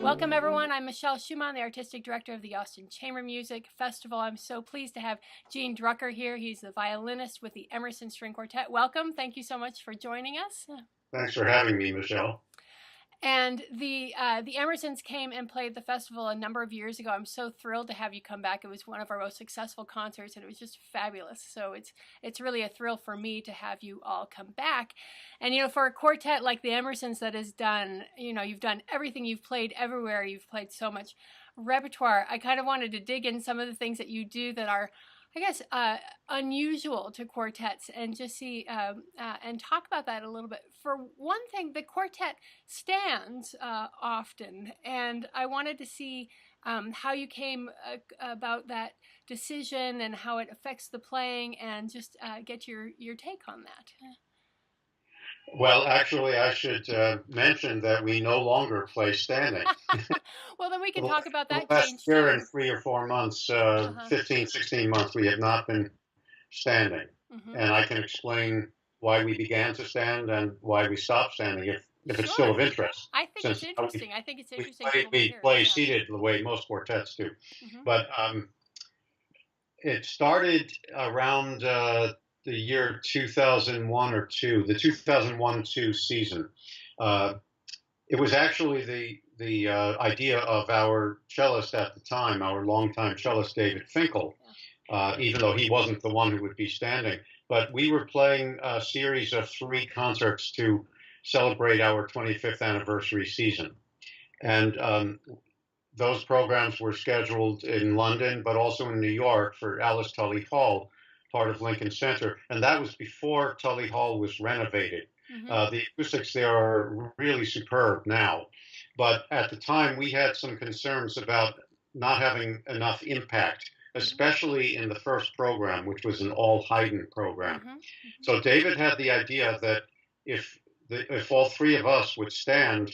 Welcome, everyone. I'm Michelle Schumann, the Artistic Director of the Austin Chamber Music Festival. I'm so pleased to have Gene Drucker here. He's the violinist with the Emerson String Quartet. Welcome. Thank you so much for joining us. Thanks for having me, Michelle. And the Emersons came and played the festival a number of years ago. I'm so thrilled to have you come back. It was one of our most successful concerts, and it was just fabulous. So it's really a thrill for me to have you all come back. And for a quartet like the Emersons that has done, you've done everything. You've played everywhere. You've played so much repertoire. I kind of wanted to dig in some of the things that you do that are, I guess, unusual to quartets, and just see and talk about that a little bit. For one thing, the quartet stands often, and I wanted to see how you came about that decision and how it affects the playing, and just get your take on that. Well, actually, I should mention that we no longer play standing. Well, then we can talk about that Last change year, too. in 3 or 4 months, 15, 16 months, we have not been standing. And I can explain why we began to stand and why we stopped standing, if it's still of interest. I think it's interesting. I think it's interesting. We play seated the way most quartets do. But it started around the year 2001 or 2, the 2001-2 season. It was actually the idea of our cellist at the time, our longtime cellist, David Finkel, even though he wasn't the one who would be standing. But we were playing a series of 3 concerts to celebrate our 25th anniversary season. And those programs were scheduled in London, but also in New York for Alice Tully Hall, part of Lincoln Center. And that was before Tully Hall was renovated. The acoustics there are really superb now. But at the time, we had some concerns about not having enough impact, especially in the first program, which was an all Haydn program. So David had the idea that if all 3 of us would stand,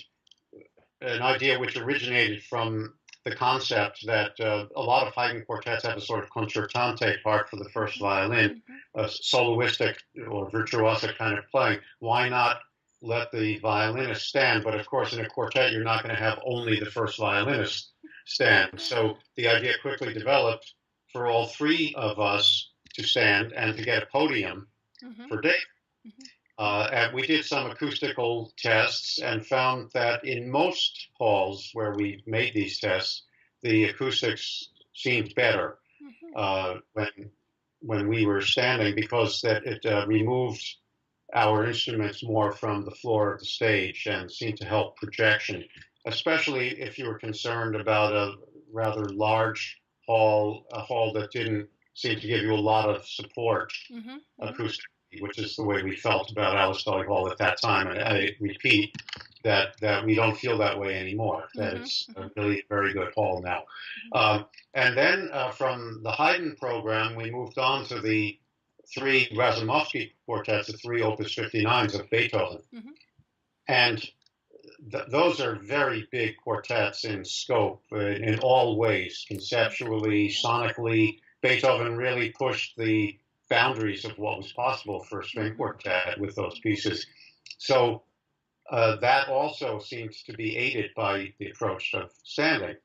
an idea which originated from the concept that a lot of Haydn quartets have a sort of concertante part for the first violin, a soloistic or virtuosic kind of playing. Why not let the violinist stand? But of course, in a quartet, you're not going to have only the first violinist stand. So the idea quickly developed for all 3 of us to stand and to get a podium for Dave. And we did some acoustical tests and found that in most halls where we made these tests, the acoustics seemed better when we were standing, because that it removed our instruments more from the floor of the stage and seemed to help projection, especially if you were concerned about a rather large hall, a hall that didn't seem to give you a lot of support acoustically, which is the way we felt about Alice Tully Hall at that time. And I repeat that we don't feel that way anymore, that it's a really very good hall now. And then from the Haydn program, we moved on to the 3 Razumovsky quartets, the 3 Opus 59s of Beethoven. And those are very big quartets in scope, in all ways, conceptually, sonically. Beethoven really pushed the boundaries of what was possible for a string quartet with those pieces. So that also seems to be aided by the approach of standing.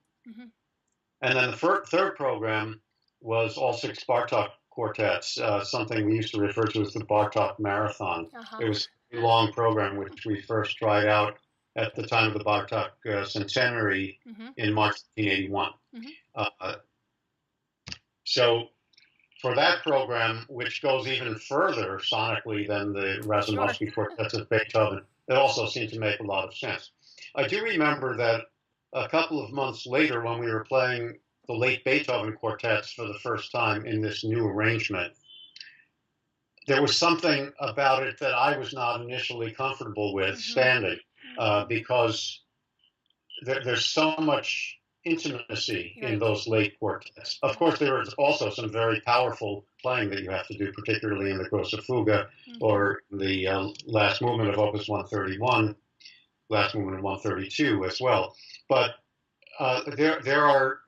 And then the third program was all 6 Bartók quartets, something we used to refer to as the Bartók Marathon. It was a long program which we first tried out at the time of the Bartók centenary in March 1981. So for that program, which goes even further sonically than the Razumovsky quartets of Beethoven, it also seemed to make a lot of sense. I do remember that a couple of months later, when we were playing the late Beethoven quartets for the first time in this new arrangement, there was something about it that I was not initially comfortable with standing, because there's so much intimacy in those late quartets. Of course, there is also some very powerful playing that you have to do, particularly in the Grosse Fuge or the last movement of Opus 131, last movement of 132 as well. But there are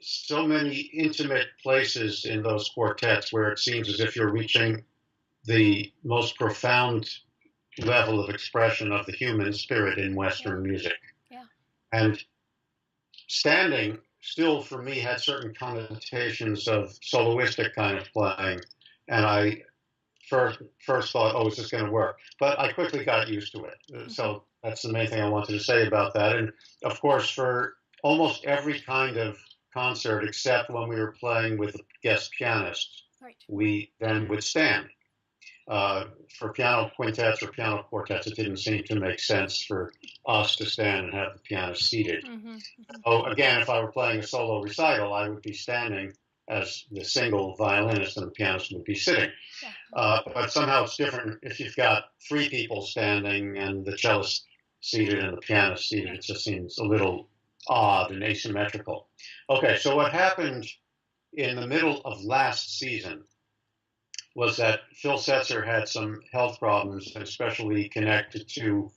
so many intimate places in those quartets where it seems as if you're reaching the most profound level of expression of the human spirit in Western music. Yeah. And standing still for me had certain connotations of soloistic kind of playing, and I first thought, oh, is this going to work? But I quickly got used to it. So that's the main thing I wanted to say about that. And of course, for almost every kind of concert, except when we were playing with a guest pianist, right, we then would stand. For piano quintets or piano quartets, it didn't seem to make sense for us to stand and have the pianist seated. So again, if I were playing a solo recital, I would be standing as the single violinist and the pianist would be sitting. But somehow it's different if you've got three people standing and the cellist seated and the pianist seated. It just seems a little odd and asymmetrical. Okay, so what happened in the middle of last season was that Phil Setzer had some health problems, especially connected to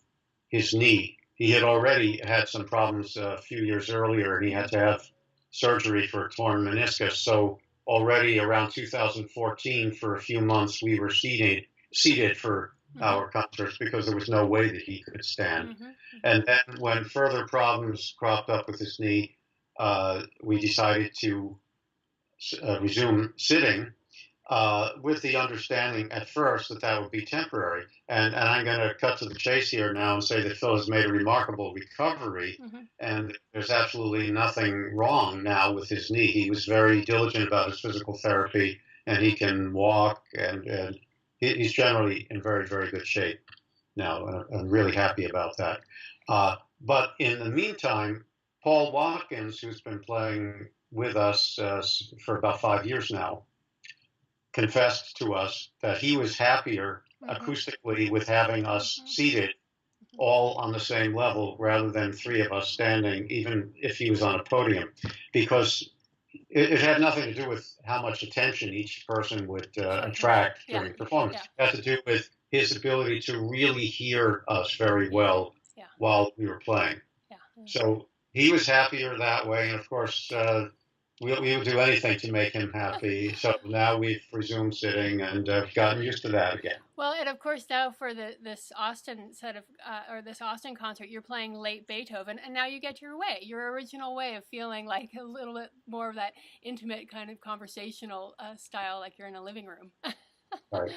his knee. He had already had some problems a few years earlier, and he had to have surgery for a torn meniscus. So already around 2014, for a few months, we were seated for our concerts because there was no way that he could stand. And then when further problems cropped up with his knee, we decided to resume sitting. With the understanding at first that that would be temporary. And I'm going to cut to the chase here now and say that Phil has made a remarkable recovery, and there's absolutely nothing wrong now with his knee. He was very diligent about his physical therapy, and he can walk, and he's generally in very, very good shape now. I'm really happy about that. But in the meantime, Paul Watkins, who's been playing with us for about 5 years now, confessed to us that he was happier acoustically with having us seated all on the same level rather than three of us standing, even if he was on a podium, because it had nothing to do with how much attention each person would attract during performance. It had to do with his ability to really hear us very well while we were playing. So he was happier that way, and of course, we would do anything to make him happy. So now we've resumed sitting and gotten used to that again. Well, and of course now for this Austin set of or this Austin concert, you're playing late Beethoven, and now you get your way, your original way of feeling like a little bit more of that intimate kind of conversational style, like you're in a living room. Right.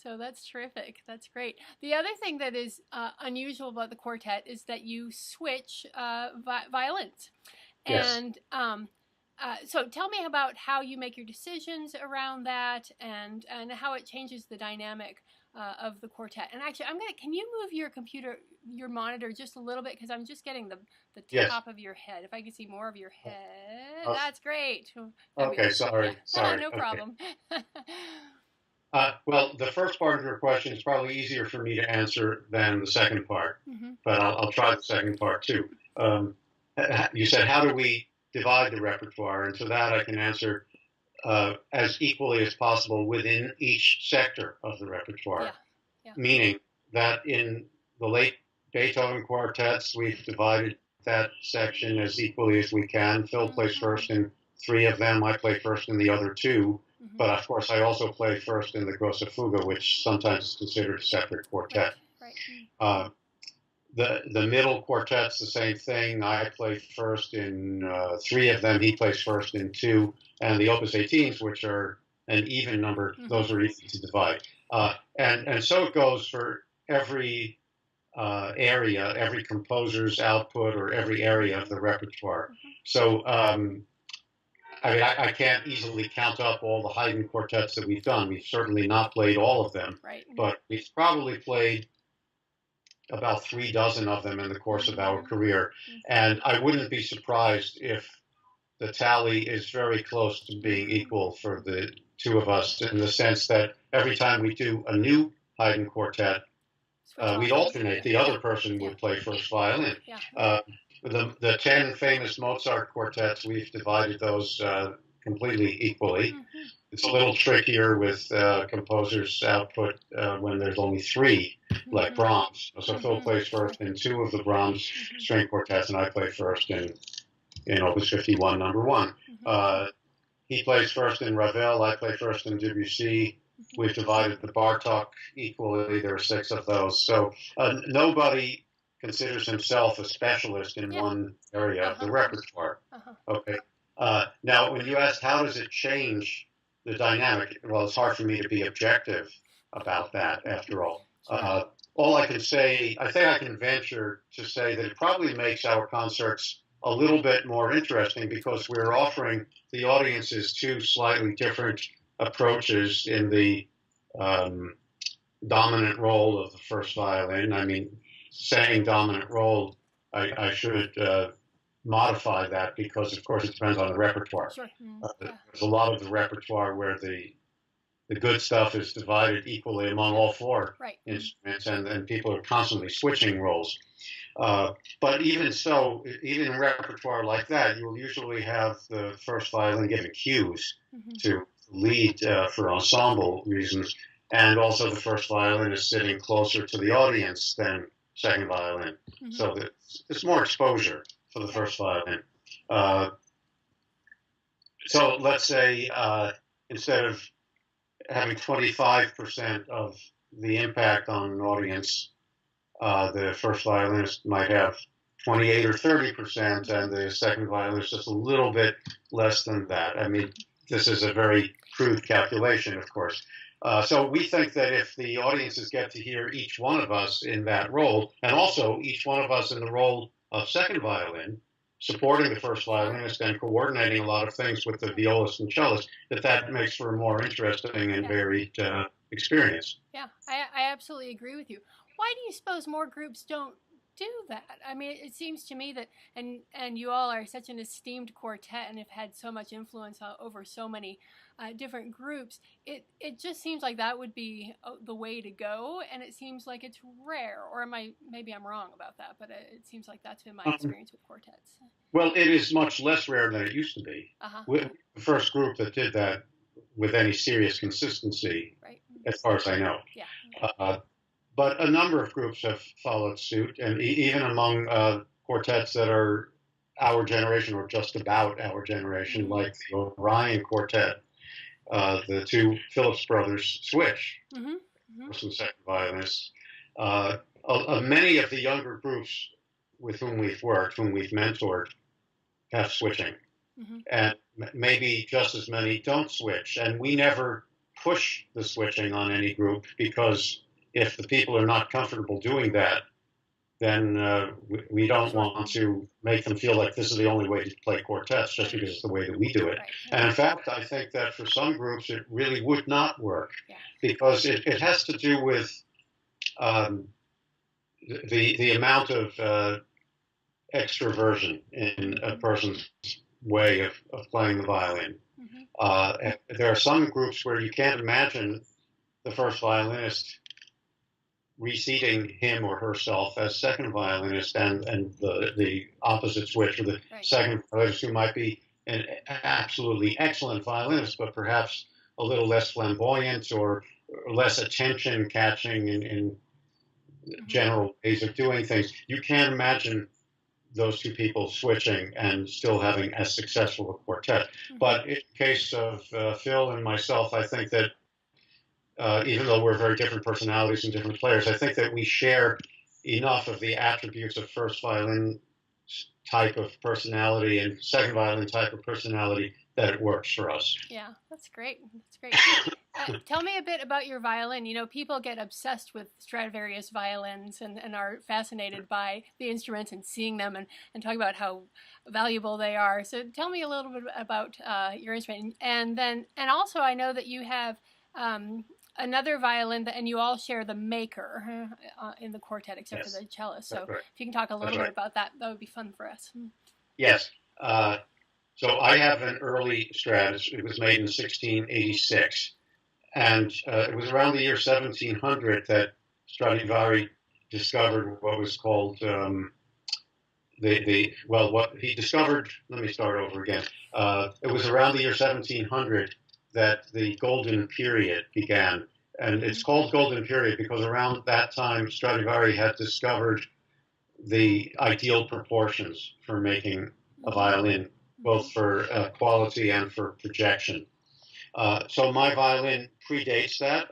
So that's terrific. That's great. The other thing that is unusual about the quartet is that you switch violins, and so tell me about how you make your decisions around that, and how it changes the dynamic of the quartet. And actually, can you move your monitor just a little bit, because I'm just getting the top of your head. If I can see more of your head, that's great. Okay, sorry. No problem. Well, the first part of your question is probably easier for me to answer than the second part, but I'll try the second part too. You said, how do we divide the repertoire? And to that I can answer as equally as possible within each sector of the repertoire, meaning that in the late Beethoven quartets, we've divided that section as equally as we can. Phil plays first in 3 of them, I play first in the other 2, but of course I also play first in the Grosse Fuge, which sometimes is considered a separate quartet. Right. The middle quartet's the same thing. I play first in 3 of them. He plays first in 2. And the Opus 18s, which are an even number, those are easy to divide. And so it goes for every area, every composer's output, or every area of the repertoire. So, I can't easily count up all the Haydn quartets that we've done. We've certainly not played all of them, but we've probably played about 3 dozen of them in the course of our career. And I wouldn't be surprised if the tally is very close to being equal for the 2 of us, in the sense that every time we do a new Haydn quartet, we'd alternate. The other person would play first violin. The 10 famous Mozart quartets, we've divided those completely equally. It's a little trickier with composers' output when there's only 3, like Brahms. So Phil plays first in 2 of the Brahms string quartets, and I play first in Opus 51, number 1. He plays first in Ravel, I play first in Debussy. We've divided the Bartok equally. There are 6 of those. So nobody considers himself a specialist in one area of the repertoire. Okay. Now, when you asked how does it change the dynamic, well, it's hard for me to be objective about that, after all. All I can say, I think I can venture to say that it probably makes our concerts a little bit more interesting because we're offering the audiences two slightly different approaches in the dominant role of the first violin. I mean, saying dominant role, I should modify that because, of course, it depends on the repertoire. There's a lot of the repertoire where the good stuff is divided equally among all four instruments, and people are constantly switching roles. But even so, even in repertoire like that, you will usually have the first violin giving cues to lead for ensemble reasons, and also the first violin is sitting closer to the audience than second violin. So it's more exposure for the first violin. So let's say instead of having 25% of the impact on an audience, the first violinist might have 28 or 30%, and the second violinist just a little bit less than that. I mean, this is a very crude calculation, of course. So we think that if the audiences get to hear each one of us in that role, and also each one of us in the role of second violin, supporting the first violinist and coordinating a lot of things with the violist and cellist, that makes for a more interesting and varied experience. Yeah, I absolutely agree with you. Why do you suppose more groups don't do that? I mean, it seems to me that, and you all are such an esteemed quartet and have had so much influence over so many different groups. It just seems like that would be the way to go, and it seems like it's rare. Or maybe I'm wrong about that, but it seems like that's been my experience with quartets. Well, it is much less rare than it used to be. The first group that did that with any serious consistency, as far as I know. But a number of groups have followed suit, and even among quartets that are our generation or just about our generation, like the Orion Quartet, the two Phillips brothers switch, first and second violinists. Many of the younger groups with whom we've worked, whom we've mentored, have switching. And maybe just as many don't switch. And we never push the switching on any group, because if the people are not comfortable doing that, then we don't want to make them feel like this is the only way to play quartets just because it's the way that we do it. And in fact, I think that for some groups it really would not work, because it has to do with the amount of extroversion in a person's way of playing the violin. There are some groups where you can't imagine the first violinist reseating him or herself as second violinist, and the opposite switch for the second violinist, who might be an absolutely excellent violinist, but perhaps a little less flamboyant or less attention catching in general ways of doing things. You can't imagine those two people switching and still having as successful a quartet. But in the case of Phil and myself, I think that even though we're very different personalities and different players, I think that we share enough of the attributes of first violin type of personality and second violin type of personality that it works for us. Yeah, that's great. That's great. Tell me a bit about your violin. You know, people get obsessed with Stradivarius violins and are fascinated by the instruments and seeing them and talking about how valuable they are. So tell me a little bit about your instrument. And also I know that you have another violin, and you all share the maker in the quartet, except for the cellist. So if you can talk a little bit about that, that would be fun for us. Yes. So I have an early Strat. It was made in 1686. And it was around the year 1700 that Stradivari discovered what was called what he discovered. Let me start over again. It was around the year 1700 that the golden period began. And it's called golden period because around that time, Stradivari had discovered the ideal proportions for making a violin, both for quality and for projection. So my violin predates that.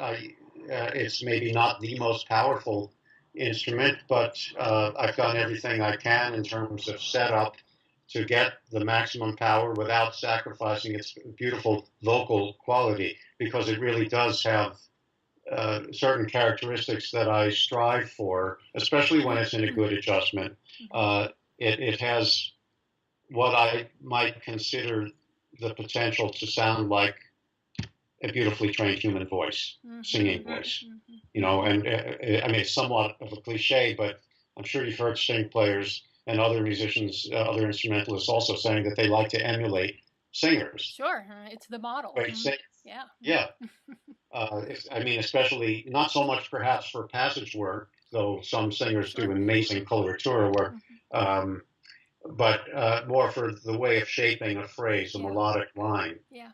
It's maybe not the most powerful instrument, but I've done everything I can in terms of setup to get the maximum power without sacrificing its beautiful vocal quality, because it really does have certain characteristics that I strive for, especially when it's in a good adjustment. It has what I might consider the potential to sound like a beautifully trained human voice, singing voice. You know, and I mean, it's somewhat of a cliche, but I'm sure you've heard string players and other musicians, other instrumentalists also saying that they like to emulate singers. Sure, it's the model. Yeah. Yeah. I mean, especially not so much perhaps for passage work, though some singers do amazing coloratura work, but more for the way of shaping a phrase, a melodic line. Yeah.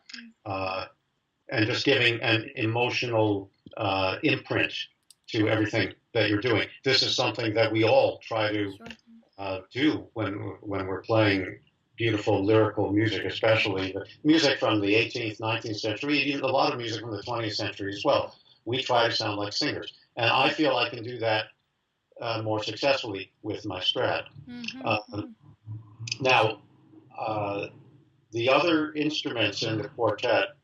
And just giving an emotional imprint to everything that you're doing. This is something that we all try to do when we're playing beautiful lyrical music, especially the music from the 18th, 19th century, even a lot of music from the 20th century as well. We try to sound like singers. And I feel I can do that more successfully with my Strad. Now, the other instruments in the quartet,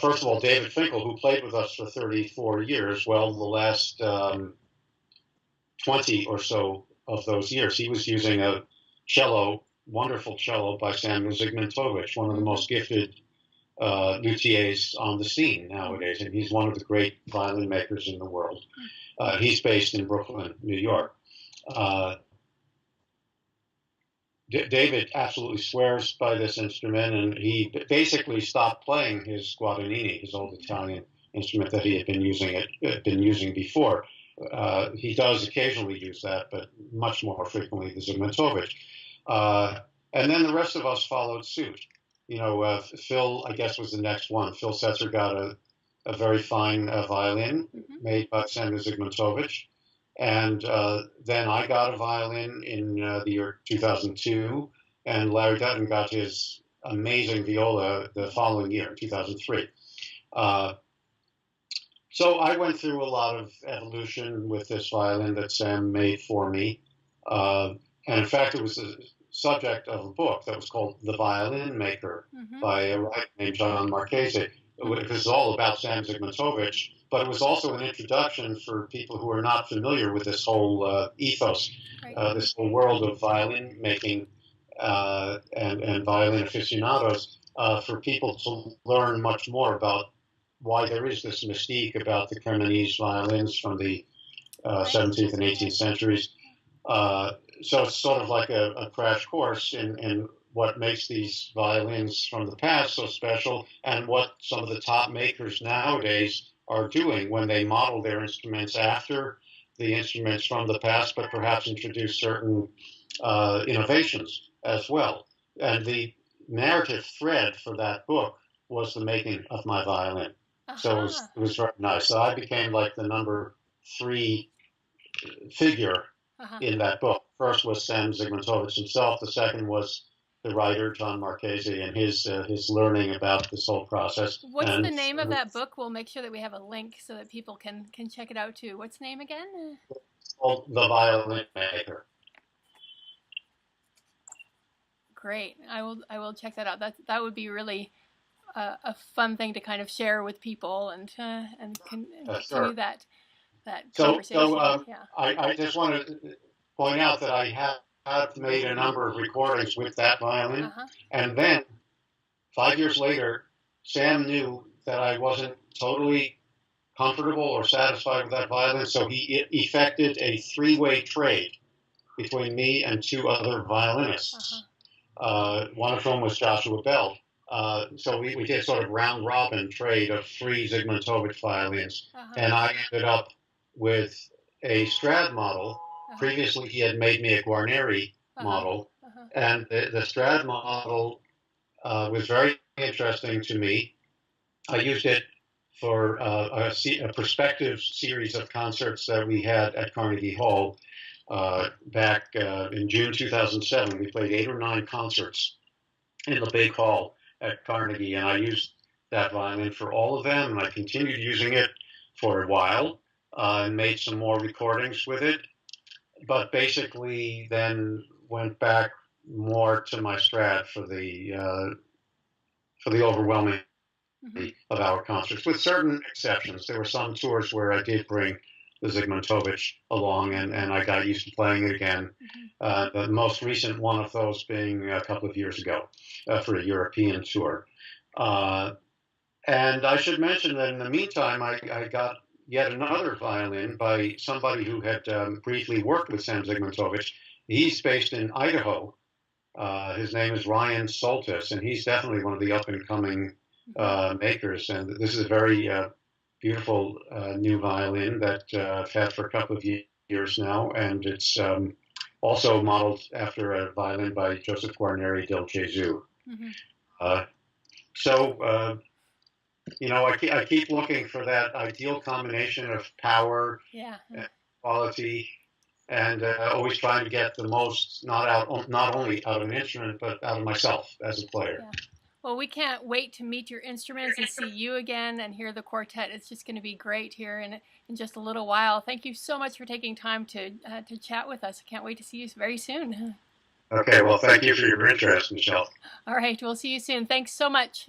first of all, David Finkel, who played with us for 34 years, well, the last 20 or so of those years, he was using a cello, wonderful cello by Samuel Zygmuntovich, one of the most gifted luthiers on the scene nowadays, and he's one of the great violin makers in the world. He's based in Brooklyn, New York. David absolutely swears by this instrument, and he basically stopped playing his Guadagnini, his old Italian instrument that he had been using before. He does occasionally use that, but much more frequently the Zygmuntovich. And then the rest of us followed suit. You know, Phil, I guess, was the next one. Phil Setzer got a very fine violin made by Samuel Zygmuntovich. And then I got a violin in the year 2002, and Larry Dutton got his amazing viola the following year, 2003. So I went through a lot of evolution with this violin that Sam made for me. And in fact, it was the subject of a book that was called The Violin Maker by a writer named John Marchese. It was all about Sam Zygmuntovich, but it was also an introduction for people who are not familiar with this whole ethos, this whole world of violin making and violin aficionados, for people to learn much more about why there is this mystique about the Cremonese violins from the 17th and 18th centuries. So it's sort of like a crash course in what makes these violins from the past so special, and what some of the top makers nowadays are doing when they model their instruments after the instruments from the past, but perhaps introduce certain innovations as well. And the narrative thread for that book was the making of my violin. So it was very nice. So I became like the number 3 figure in that book. First was Sam Zygmuntovich himself. The second was the writer, John Marchese, and his learning about this whole process. What's the name of that book? We'll make sure that we have a link so that people can check it out too. What's the name again? It's called The Violin Maker. Great. I will check that out. That would be really a fun thing to kind of share with people and continue that conversation. So I just want to point out that I have made a number of recordings with that violin, and then 5 years later, Sam knew that I wasn't totally comfortable or satisfied with that violin, so he effected a 3-way trade between me and 2 other violinists. One of whom was Joshua Bell. So we did sort of round robin trade of 3 Zygmuntovich violins, and I ended up with a Strad model. Previously, he had made me a Guarneri model, and the Strad model was very interesting to me. I used it for a prospective series of concerts that we had at Carnegie Hall back in June 2007. We played 8 or 9 concerts in the big hall at Carnegie, and I used that violin for all of them, and I continued using it for a while. and made some more recordings with it. But basically, then went back more to my Strat for the overwhelming of our concerts, with certain exceptions. There were some tours where I did bring the Zygmuntovich along, and I got used to playing it again. The most recent one of those being a couple of years ago for a European tour. And I should mention that in the meantime, I got yet another violin by somebody who had briefly worked with Sam Zygmuntovich. He's based in Idaho. His name is Ryan Soltis, and he's definitely one of the up-and-coming makers. And this is a very beautiful new violin that I've had for a couple of years now, and it's also modeled after a violin by Joseph Guarneri del Gesù. I keep looking for that ideal combination of power, and quality, and always trying to get the most not only out of an instrument but out of myself as a player. Yeah. Well, we can't wait to meet your instruments and see you again and hear the quartet. It's just going to be great here in just a little while. Thank you so much for taking time to chat with us. I can't wait to see you very soon. Okay, well, thank you for your interest, Michelle. All right, we'll see you soon. Thanks so much.